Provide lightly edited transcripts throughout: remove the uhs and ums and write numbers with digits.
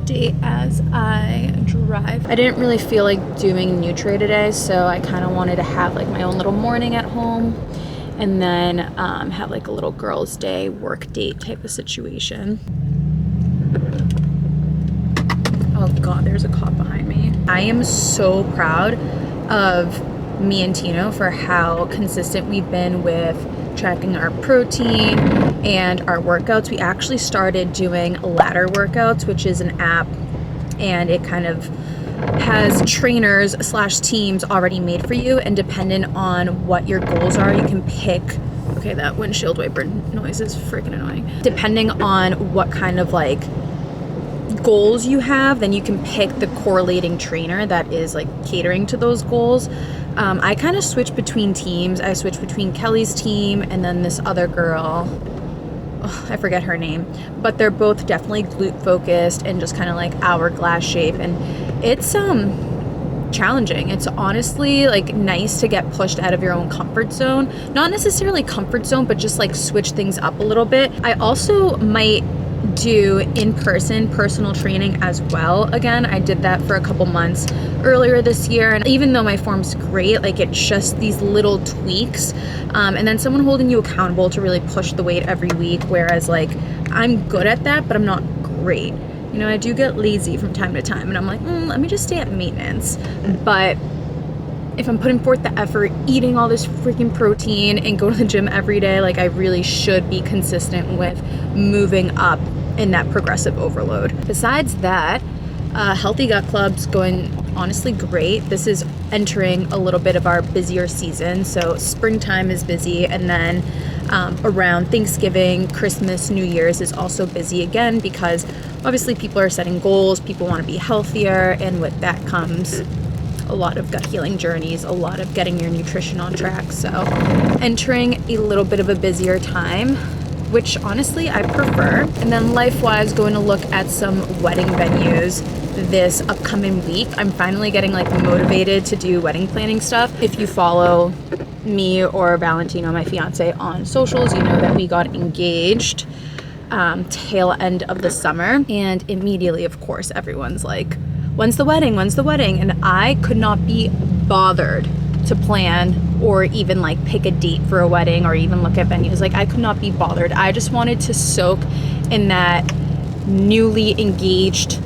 update as I drive. I didn't really feel like doing Nutri today, so I kind of wanted to have like my own little morning at home and then have like a little girls' day work date type of situation. Oh God, there's a cop behind me. I am so proud of me and Tino for how consistent we've been with tracking our protein and our workouts. We actually started doing ladder workouts, which is an app, and it kind of has trainers / teams already made for you, and dependent on what your goals are, you can pick. Okay, that windshield wiper noise is freaking annoying. Depending on what kind of like goals you have, then you can pick the correlating trainer that is like catering to those goals. I kind of switch between teams. I switch between Kelly's team and then this other girl. Oh, I forget her name, but they're both definitely glute focused and just kind of like hourglass shape, and it's challenging. It's honestly like nice to get pushed out of your own comfort zone. Not necessarily comfort zone, but just like switch things up a little bit. I also might do in-person personal training as well. Again, I did that for a couple months earlier this year, and even though my form's great, like it's just these little tweaks, and then someone holding you accountable to really push the weight every week, whereas like I'm good at that, but I'm not great. You know, I do get lazy from time to time, and I'm like, let me just stay at maintenance. But if I'm putting forth the effort, eating all this freaking protein and go to the gym every day, like I really should be consistent with moving up in that progressive overload. Besides that, Healthy Gut Club's going honestly great. This is entering a little bit of our busier season. So springtime is busy, and then around Thanksgiving, Christmas, New Year's is also busy again, because obviously people are setting goals, people want to be healthier, and with that comes a lot of gut healing journeys, a lot of getting your nutrition on track. So entering a little bit of a busier time, which honestly I prefer. And then life-wise, going to look at some wedding venues this upcoming week. I'm finally getting like motivated to do wedding planning stuff. If you follow me or Valentino, my fiance, on socials, you know that we got engaged tail end of the summer, and immediately, of course, everyone's like, when's the wedding? When's the wedding? And I could not be bothered to plan or even like pick a date for a wedding or even look at venues. Like I could not be bothered. I just wanted to soak in that newly engaged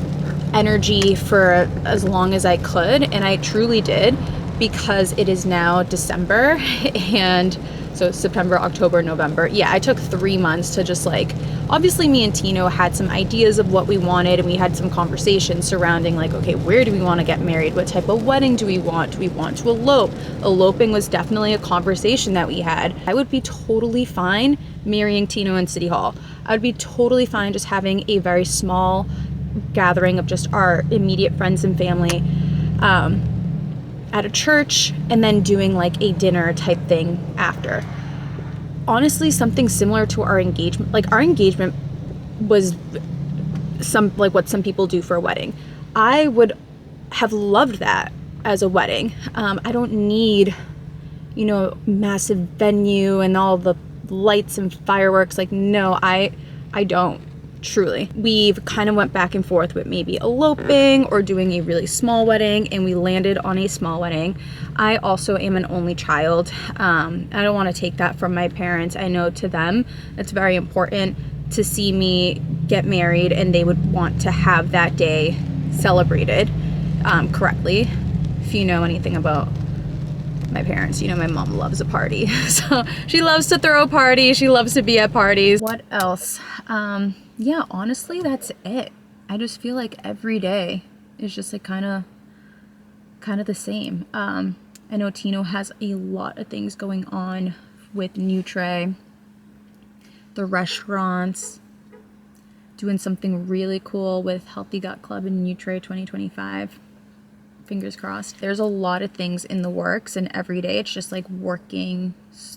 energy for as long as I could. And I truly did, because it is now December, and so September, October, November. Yeah, I took 3 months to just like, obviously me and Tino had some ideas of what we wanted, and we had some conversations surrounding like, okay, where do we want to get married? What type of wedding do we want? Do we want to elope? Eloping was definitely a conversation that we had. I would be totally fine marrying Tino in City Hall. I would be totally fine just having a very small gathering of just our immediate friends and family at a church, and then doing like a dinner type thing after. Honestly, something similar to our engagement. Like our engagement was some like what some people do for a wedding. I would have loved that as a wedding. I don't need, you know, massive venue and all the lights and fireworks. Like, no, I don't. Truly. We've kind of went back and forth with maybe eloping or doing a really small wedding, and we landed on a small wedding. I also am an only child. I don't want to take that from my parents. I know to them it's very important to see me get married, and they would want to have that day celebrated correctly. If you know anything about my parents, you know my mom loves a party. So she loves to throw a party. She loves to be at parties. What else? Yeah, honestly, that's it. I just feel like every day is just like kind of the same. I know Tino has a lot of things going on with Nutri, the restaurants, doing something really cool with Healthy Gut Club and Nutri 2025. Fingers crossed. There's a lot of things in the works, and every day it's just like working.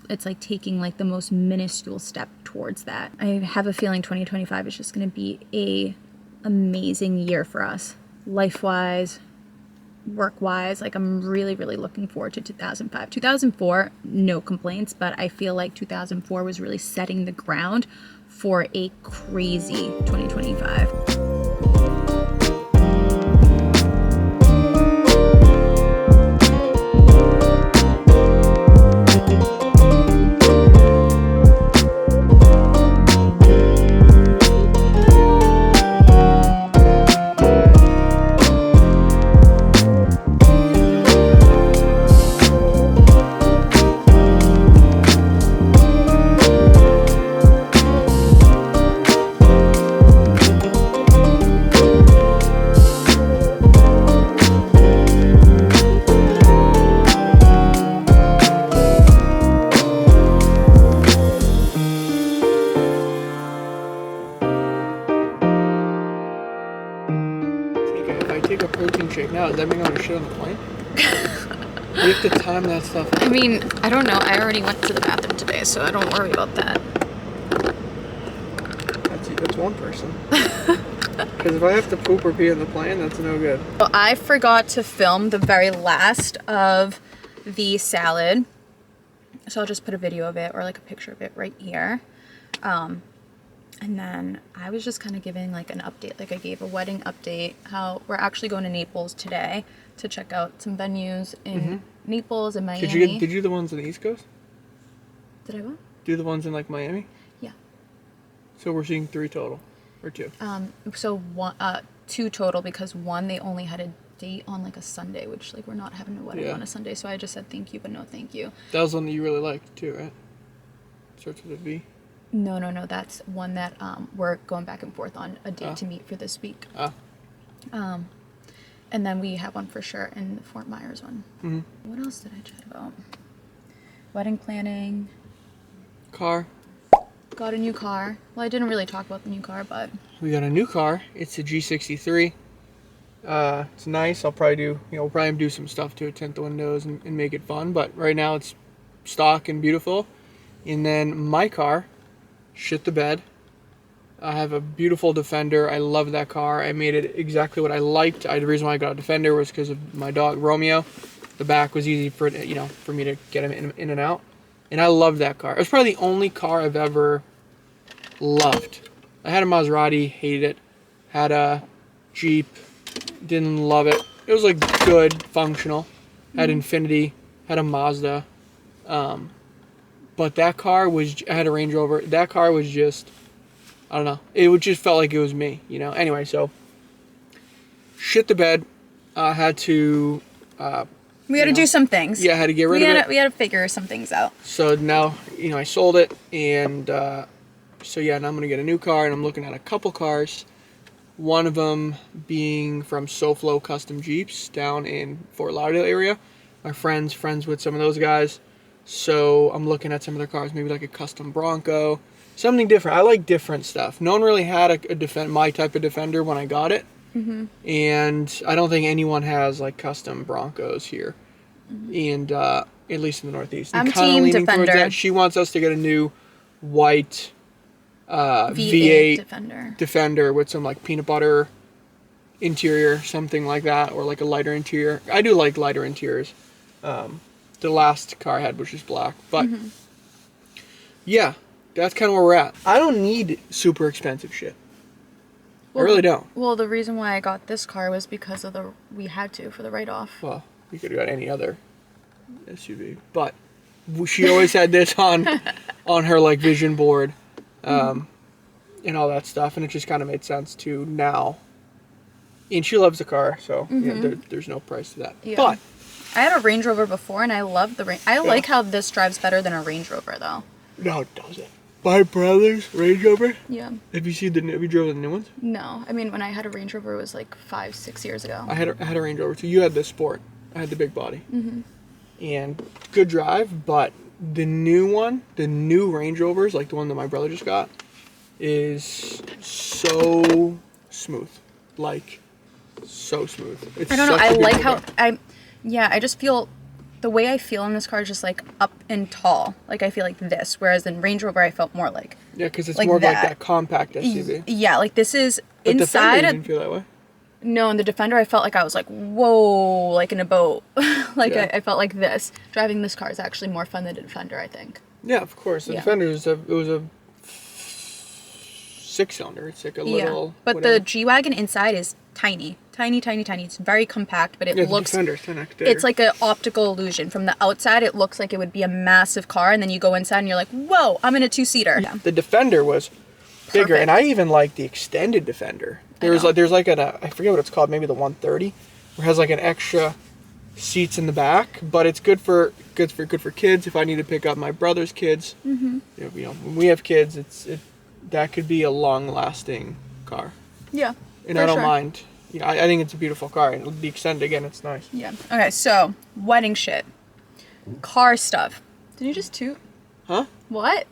It's like taking like the most minuscule step towards that. I have a feeling 2025 is just going to be a amazing year for us, life-wise, work-wise. Like I'm really, really looking forward to 2005. 2004, no complaints, but I feel like 2004 was really setting the ground for a crazy 2025. I take a protein shake now, does that mean I'm gonna shit on the plane? You have to time that stuff out. I mean, I don't know. I already went to the bathroom today, so I don't worry about that. That's one person. Because if I have to poop or pee on the plane, that's no good. So I forgot to film the very last of the salad. So I'll just put a video of it or like a picture of it right here. And then I was just kind of giving like an update. Like I gave a wedding update, how we're actually going to Naples today to check out some venues in Naples and Miami. Did you do the ones on the East Coast? Did I what? Do the ones in like Miami? Yeah. So we're seeing 3 total, or 2? So 2 total, because one, they only had a date on like a Sunday, which like we're not having a wedding on a Sunday. So I just said thank you, but no thank you. That was one that you really liked too, right? Starts with a V. No. That's one that we're going back and forth on a date to meet for this week. And then we have one for sure in the Fort Myers one. What else did I chat about? Wedding planning. Car. Got a new car. Well, I didn't really talk about the new car, but We got a new car. It's a G63. It's nice. I'll probably do, we'll probably do some stuff to it, tint the windows and make it fun. But right now it's stock and beautiful. And then my car, shit the bed. I have a beautiful Defender. I love that car. I made it exactly what I liked. The reason why I got a Defender was because of my dog Romeo. The back was easy for for me to get him in and out. And I love that car. It was probably the only car I've ever loved. I had a Maserati, hated it. Had a Jeep, didn't love it. It was like good, functional. Had Infiniti, had a Mazda. But that car was, I had a Range Rover. That car was just, I don't know. It just felt like it was me, Anyway, so shit the bed. Had to. we had to do some things. Yeah, I had to get rid of it. We had to figure some things out. So now, I sold it, and so yeah, now I'm gonna get a new car, and I'm looking at a couple cars. One of them being from SoFlo Custom Jeeps down in Fort Lauderdale area. My friends with some of those guys. So I'm looking at some of their cars, maybe like a custom Bronco, something different. I like different stuff. No one really had my type of Defender when I got it. And I don't think anyone has like custom Broncos here. And at least in the Northeast. I'm team Defender. She wants us to get a new white V8 Defender with some like peanut butter interior, something like that, or like a lighter interior. I do like lighter interiors. The last car I had was just black, but yeah, that's kind of where we're at. I don't need super expensive shit. Well, I really don't. Well, the reason why I got this car was because of we had to for the write-off. Well, you could have got any other SUV, but she always had this on her like vision board, and all that stuff, and it just kind of made sense to now. And she loves the car, so there's no price to that. Yeah. But I had a Range Rover before, and I love the Range. I like how this drives better than a Range Rover, though. No, it doesn't. My brother's Range Rover? Yeah. Have you driven the new ones? No. I mean, when I had a Range Rover, it was like 5-6 years ago. I had a Range Rover, too. You had the Sport. I had the big body. And good drive, but the new Range Rovers, like the one that my brother just got, is so smooth. Like, so smooth. It's I don't know. such a I like beautiful how car. I just feel the way I feel in this car is just like up and tall. Like I feel like this, whereas in Range Rover I felt more like because it's like more that. like that compact SUV. Yeah, like this is But inside. Defender, you didn't feel that way. No, in the Defender I felt like I was like whoa, like in a boat. Like Yeah. I felt like this. Driving this car is actually more fun than the Defender, I think. Yeah, of course. The Defender was a 6-cylinder. It's like a little. But whatever. the G-Wagon inside is tiny. It's very compact, but it looks. The Defender's 10x bigger. It's like an optical illusion. From the outside, it looks like it would be a massive car, and then you go inside and you're like, whoa, I'm in a 2-seater. Yeah. The Defender was bigger, Perfect. and I even like the extended Defender. There's like I forget what it's called, maybe the 130, where it has like an extra seats in the back, but it's good for kids. If I need to pick up my brother's kids, when we have kids, that could be a long-lasting car. Yeah. And I don't mind. I think it's a beautiful car, and the extended again, it's nice. Yeah. Okay, so wedding shit, car stuff. Did you just toot? Huh? What?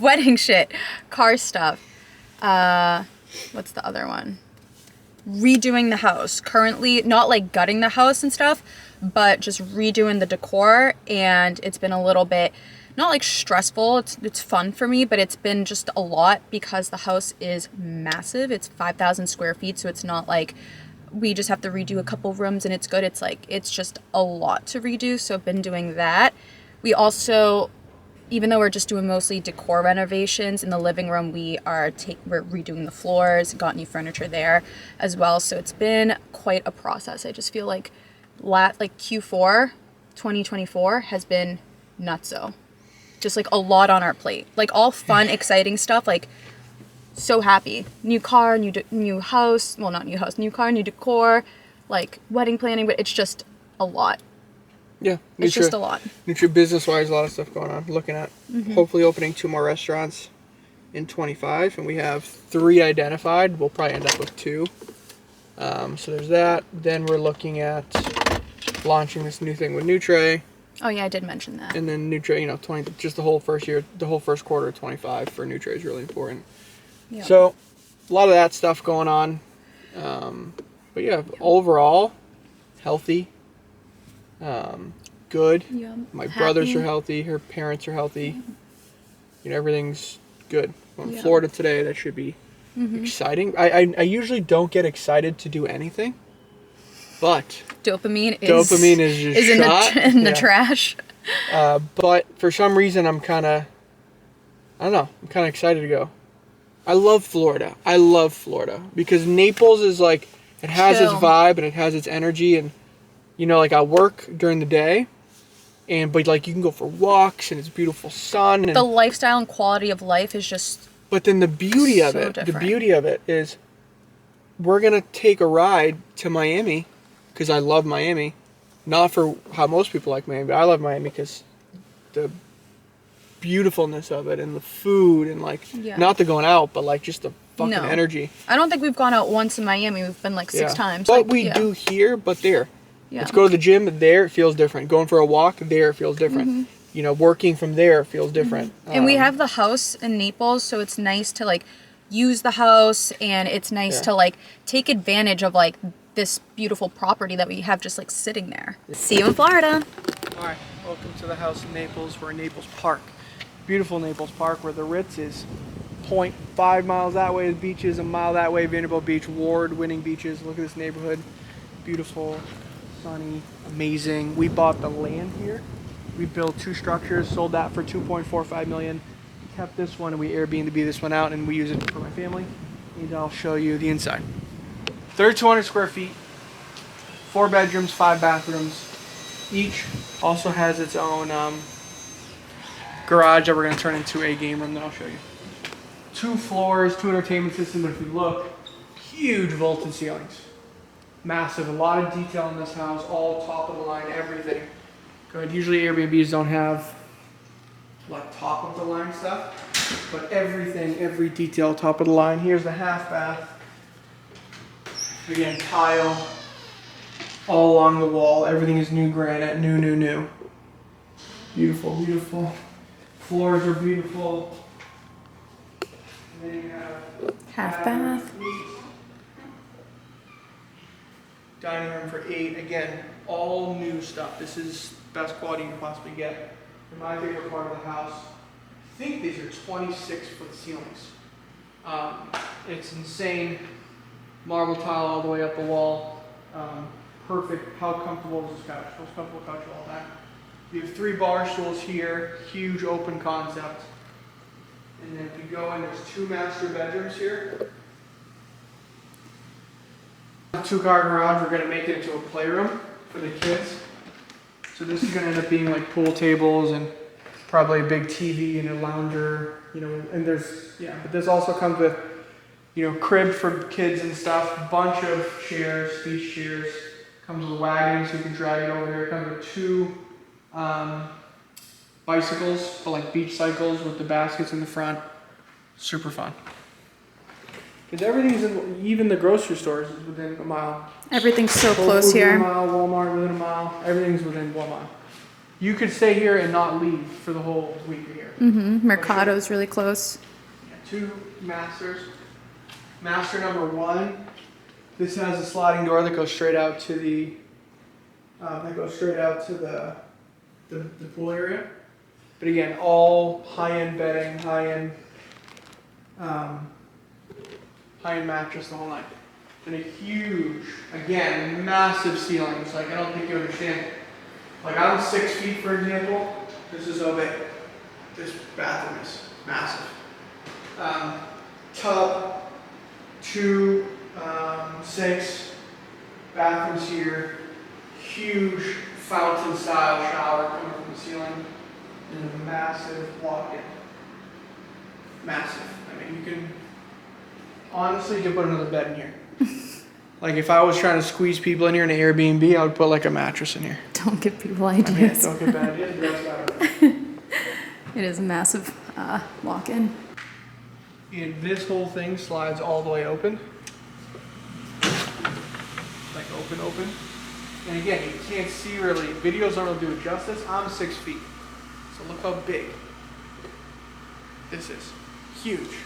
Wedding shit, car stuff. What's the other one? redoing the house. Currently, not like gutting the house and stuff, but just redoing the decor. And it's been a little bit, not like stressful. It's fun for me, but it's been just a lot because the house is massive. It's 5,000 square feet, so it's not like we just have to redo a couple rooms and it's good. It's like, it's just a lot to redo. So I've been doing that. We also, even though we're just doing mostly decor renovations in the living room, we're redoing the floors, got new furniture there as well. So it's been quite a process. I just feel like Q4 2024 has been nutso. Just like a lot on our plate. Like all fun, exciting stuff. Like so happy. New car, new house. Well, not new house, new car, new decor, like wedding planning, but it's just a lot. Yeah, it's just a lot. Business-wise, a lot of stuff going on. Looking at hopefully opening 2 more restaurants in 25, and we have 3 identified. We'll probably end up with 2. So there's that. Then we're looking at launching this new thing with Nutre. Oh yeah, I did mention that. And then Nutre, just the whole first quarter of 25 for Nutre is really important. Yep. So a lot of that stuff going on. But yeah, overall, healthy. Good. Yeah. My brothers are healthy. Her parents are healthy. Everything's good. Well, in Florida today, that should be exciting. I usually don't get excited to do anything, but dopamine is shot in the trash. But for some reason, I'm kind of excited to go. I love Florida because Naples is like, it has its vibe and it has its energy, and like I work during the day, but like you can go for walks and it's beautiful sun. And the lifestyle and quality of life is just. But then the beauty of it is, we're gonna take a ride to Miami, because I love Miami, not for how most people like Miami, but I love Miami because the beautifulness of it and the food and like not the going out, but like just the fucking energy. I don't think we've gone out once in Miami. We've been like 6 times. But we do here, but there. Yeah. Let's go to the gym there, it feels different. Going for a walk there, it feels different. Working from there feels different. And we have the house in Naples, so it's nice to like use the house, and it's nice to like take advantage of like this beautiful property that we have just like sitting there. See you in Florida. All right, welcome to the house in Naples. We're in Naples Park. Beautiful Naples Park, where the Ritz is 0.5 miles that way, the beach is a mile that way. Vanderbilt Beach, award-winning beaches. Look at this neighborhood. Beautiful, sunny, amazing. We bought the land here. We built 2 structures, sold that for $2.45 million. Kept this one and we Airbnb this one out, and we use it for my family. And I'll show you the inside. 3,200 square feet, 4 bedrooms, 5 bathrooms. Each also has its own garage that we're gonna turn into a game room that I'll show you. 2 floors, 2 entertainment systems, but if you look, huge vaulted ceilings. Massive, a lot of detail in this house, all top of the line, everything. Good. Usually Airbnbs don't have like top of the line stuff, but everything, every detail, top of the line. Here's the half bath. Again, tile all along the wall. Everything is new granite, new. Beautiful, beautiful. Floors are beautiful. And then you have half bath. Dining room for 8. Again, all new stuff. This is best quality you can possibly get. In my favorite part of the house, I think these are 26-foot ceilings. It's insane. Marble tile all the way up the wall. Perfect. How comfortable is this couch? Most comfortable couch of all time. You have 3 bar stools here. Huge open concept. And then if you go in, there's 2 master bedrooms here. 2-car garage. We're going to make it into a playroom for the kids. So this is going to end up being like pool tables and probably a big TV and a lounger, and but this also comes with, crib for kids and stuff, bunch of chairs, beach chairs, comes with a wagon so you can drag it over there. It comes with 2 bicycles, for like beach cycles with the baskets in the front. Super fun. Because everything's even the grocery stores is within a mile. Everything's so close here. Within a mile, Walmart within a mile. Everything's within 1 mile. You could stay here and not leave for the whole week you're here. Mercado's really close. Yeah, 2 masters. Master number 1 This has a sliding door that goes straight out to the the pool area. But again, all high-end bedding, high-end mattress, the whole night. And a huge, again, massive ceilings. Like, I don't think you understand. Like, I'm 6 feet, for example. This is so big. This bathroom is massive. Tub, 2 sinks, bathrooms here, huge fountain-style shower coming from the ceiling, and a massive walk-in. Massive. I mean, you can honestly put another bed in here. Like, if I was trying to squeeze people in here in an Airbnb, I would put like a mattress in here. Don't give people ideas. I mean, don't get bad ideas, but that's about it. It is a massive walk-in. And this whole thing slides all the way open. Like open. And again, you can't see really. Videos don't really do it justice. I'm 6 feet. So look how big this is. Huge.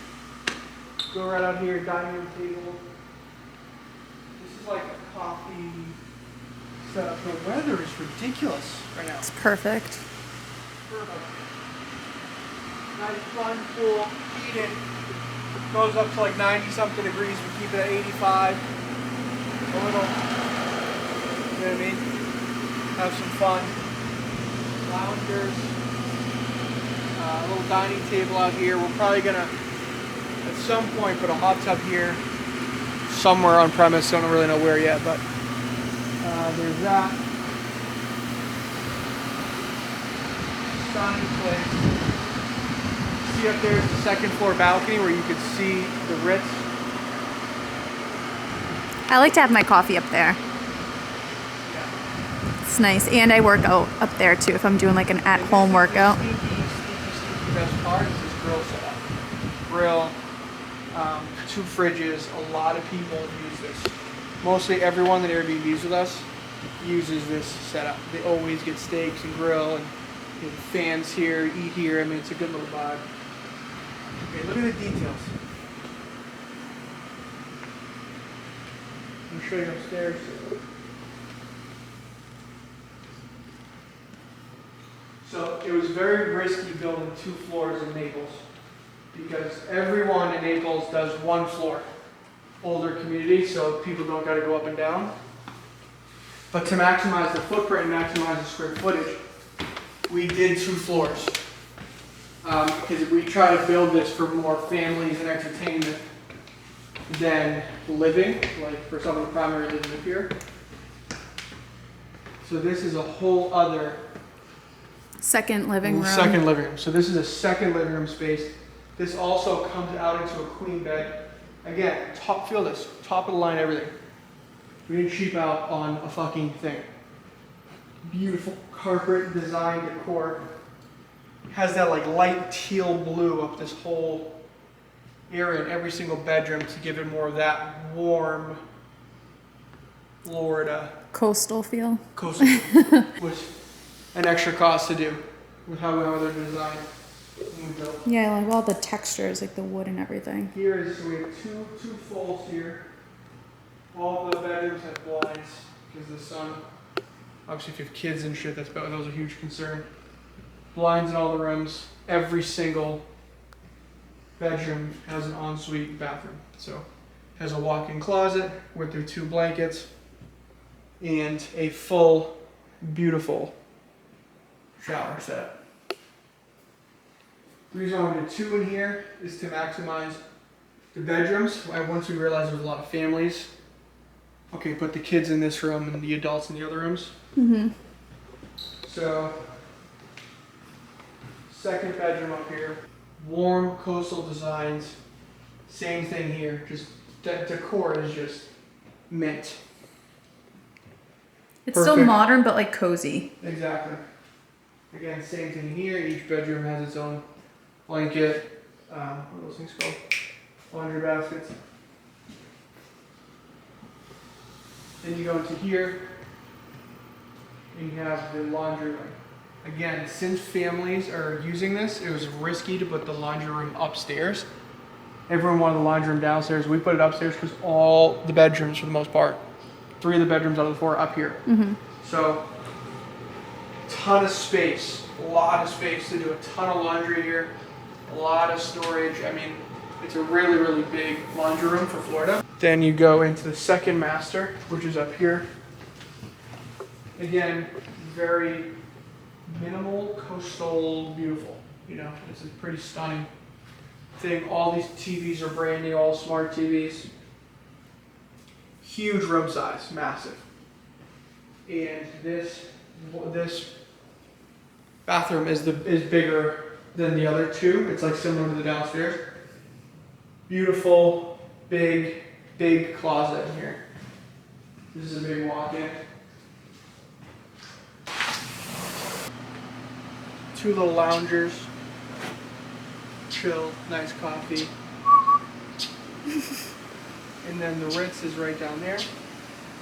Go right out here, dining room table. This is like a coffee setup. The weather is ridiculous right now. It's perfect. Perfect. Nice fun pool, heated. Goes up to like 90-something degrees. We keep it at 85. A little, you know what I mean? Have some fun. Loungers. A little dining table out here. We're probably gonna, at some point, put a hot tub here. Somewhere on premise. Don't really know where yet, but there's that. Stunning place. See up there is the second floor balcony where you could see the Ritz. I like to have my coffee up there. Yeah. It's nice. And I work out up there too if I'm doing like an at-home workout. Sneaky best part is this grill setup. Grill, 2 fridges. A lot of people use this. Mostly everyone that Airbnbs with us uses this setup. They always get steaks and grill and fans here, eat here. I mean, it's a good little vibe. Okay, look at the details. Let me show you upstairs. So it was very risky building 2 floors in Naples because everyone in Naples does 1 floor. Older community, so people don't got to go up and down. But to maximize the footprint and maximize the square footage, we did 2 floors. Because we try to build this for more families and entertainment than living, like for someone who primarily live here. So this is a whole other Second living room. Second living room. So this is a second living room space. This also comes out into a queen bed. Again, feel this, top of the line everything. We didn't cheap out on a fucking thing. Beautiful carpet design decor. Has that like light teal blue up this whole area in every single bedroom to give it more of that warm Florida Coastal feel. coastal, which an extra cost to do with how they're designed and built. Yeah, I like all the textures, like the wood and everything. Here is, so we have two folds here. All the bedrooms have blinds because the sun. Obviously, if you have kids and shit, that was a huge concern. Blinds in all the rooms. Every single bedroom has an ensuite bathroom. So, has a walk-in closet with their 2 blankets and a full, beautiful shower set. The reason why we did 2 in here is to maximize the bedrooms. Once we realized there was a lot of families, okay, put the kids in this room and the adults in the other rooms. Mm-hmm. So, second bedroom up here, warm coastal designs. Same thing here, just the decor is just mint. It's still Perfect. modern, but like cozy. Exactly. Again, same thing here. Each bedroom has its own blanket. What are those things called? Laundry baskets. Then you go into here, and you have the laundry room. Again, since families are using this, it was risky to put the laundry room upstairs. everyone wanted the laundry room downstairs. We put it upstairs because all the bedrooms, for the most part, 3 of the bedrooms out of the 4 are up here. So, ton of space, a lot of space to do a ton of laundry here, a lot of storage. I mean, it's a really, really big laundry room for Florida. Then you go into the second master, which is up here. Again, very minimal, coastal, beautiful. You know, it's a pretty stunning thing. All these TVs are brand new, all smart TVs. Huge room size, massive. And this bathroom is bigger than the other 2. It's like similar to the downstairs. Beautiful, big closet in here. This is a big walk-in. 2 little loungers. Chill, nice coffee. And then the Ritz is right down there.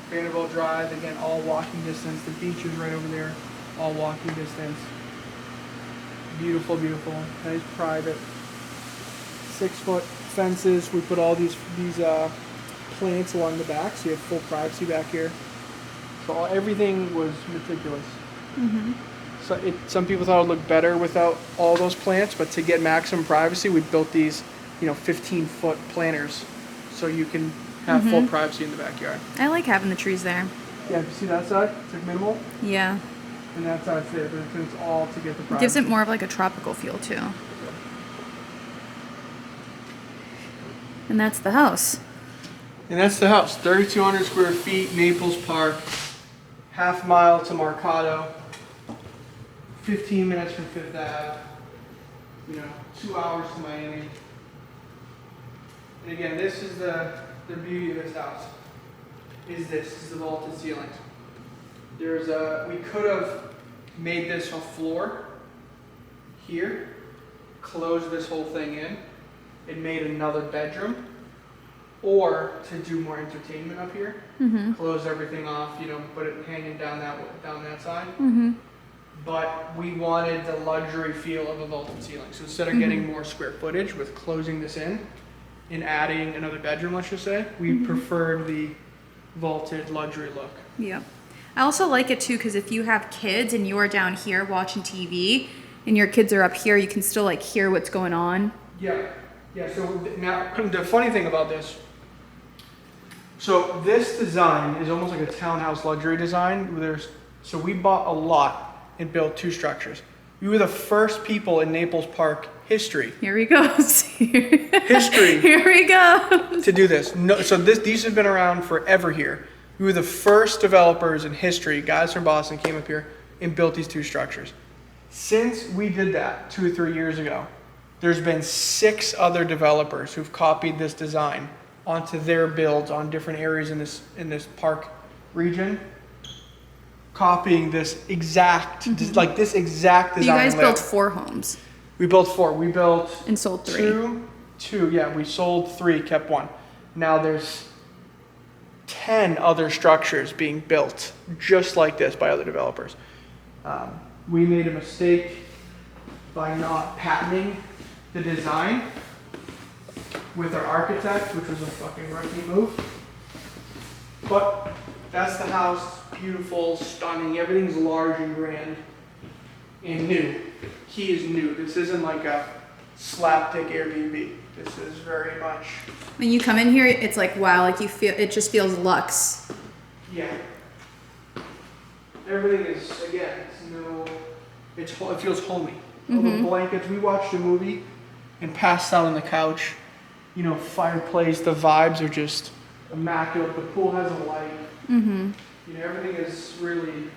Vanderbilt Drive, again, all walking distance. The beach is right over there, all walking distance. Beautiful, beautiful, nice private. 6-foot fences. We put all these plants along the back, so you have full privacy back here. So everything was meticulous. So some people thought it would look better without all those plants, but to get maximum privacy, we built these, 15-foot planters, so you can have full privacy in the backyard. I like having the trees there. Yeah, you see that side? It's like minimal. Yeah. And that side's there, but it's all to get the privacy. Gives it more of like a tropical feel too. And that's the house. And that's the house. 3,200 square feet, Naples Park, half mile to Mercado, 15 minutes from Fifth Ave, 2 hours to Miami. And again, this is the beauty of this house. Is the vaulted ceilings. We could have made this a floor here, closed this whole thing in, and made another bedroom, or to do more entertainment up here. Close everything off, put it hanging down that side. But we wanted the luxury feel of a vaulted ceiling. So instead of getting more square footage with closing this in and adding another bedroom, let's just say, we preferred the vaulted luxury look. Yeah. I also like it too because if you have kids and you are down here watching TV and your kids are up here, you can still like hear what's going on. Yeah. So now the funny thing about this, so this design is almost like a townhouse luxury design. So we bought a lot and built 2 structures. We were the first people in Naples Park history. Here he goes. History. Here he goes. To do this. No, so these have been around forever here. We were the first developers in history. Guys from Boston came up here and built these 2 structures. Since we did that 2 or 3 years ago, there's been 6 other developers who've copied this design onto their builds on different areas in this park region, copying this exact this exact design. You guys built 4 homes. We built 4. We built and sold 3. Two. Yeah, we sold 3, kept 1. Now there's 10 other structures being built just like this by other developers. We made a mistake by not patenting the design with our architect, which was a fucking rookie move. But that's the house. Beautiful, stunning. Everything's large and grand and new. He is new. This isn't like a slapdick Airbnb. This is very much. When you come in here, it's like wow, like you feel it just feels luxe. Yeah. Everything is it feels homey. All the blankets. We watched a movie and passed out on the couch. Fireplace. The vibes are just immaculate. The pool has a light. Everything is really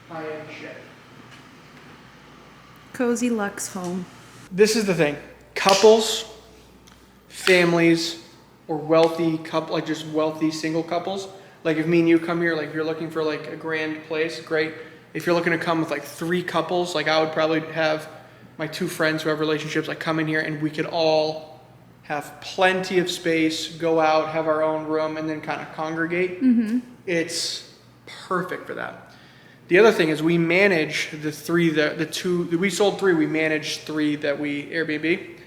high-end shit. Cozy luxe home. This is the thing. Couples, families, or wealthy just wealthy single couples. Like if me and you come here, like if you're looking for like a grand place, great. If you're looking to come with like 3 couples, like I would probably have my 2 friends who have relationships, like come in here and we could all have plenty of space, go out, have our own room, and then kind of congregate. It's perfect for that. The other thing is we manage we sold 3, we manage 3 that we Airbnb.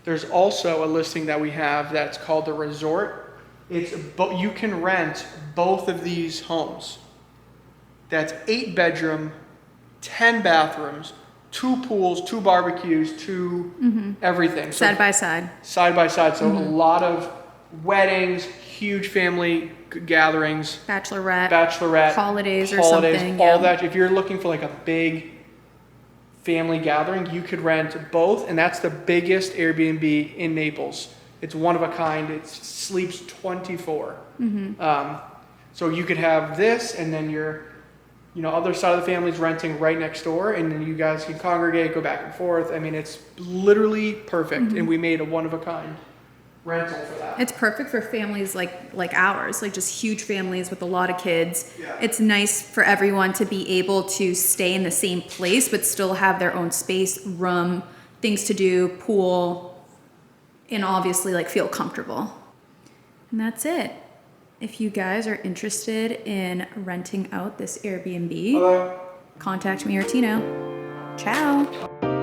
There's also a listing that we have that's called the Resort. You can rent both of these homes. That's 8-bedroom, 10 bathrooms, 2 pools, 2 barbecues, 2 everything. Side by side. Side by side. So a lot of weddings, huge family gatherings, Bachelorette, holidays or something. All that. If you're looking for like a big family gathering, you could rent both, and that's the biggest Airbnb in Naples. It's one of a kind. It sleeps 24. So you could have this, and then your other side of the family's renting right next door, and then you guys can congregate, go back and forth. I mean, it's literally perfect, and we made a one of a kind rental for that. It's perfect for families like ours, like just huge families with a lot of kids. Yeah. It's nice for everyone to be able to stay in the same place but still have their own space, room, things to do, pool, and obviously like feel comfortable. And that's it. If you guys are interested in renting out this Airbnb, contact me or Tino. Ciao.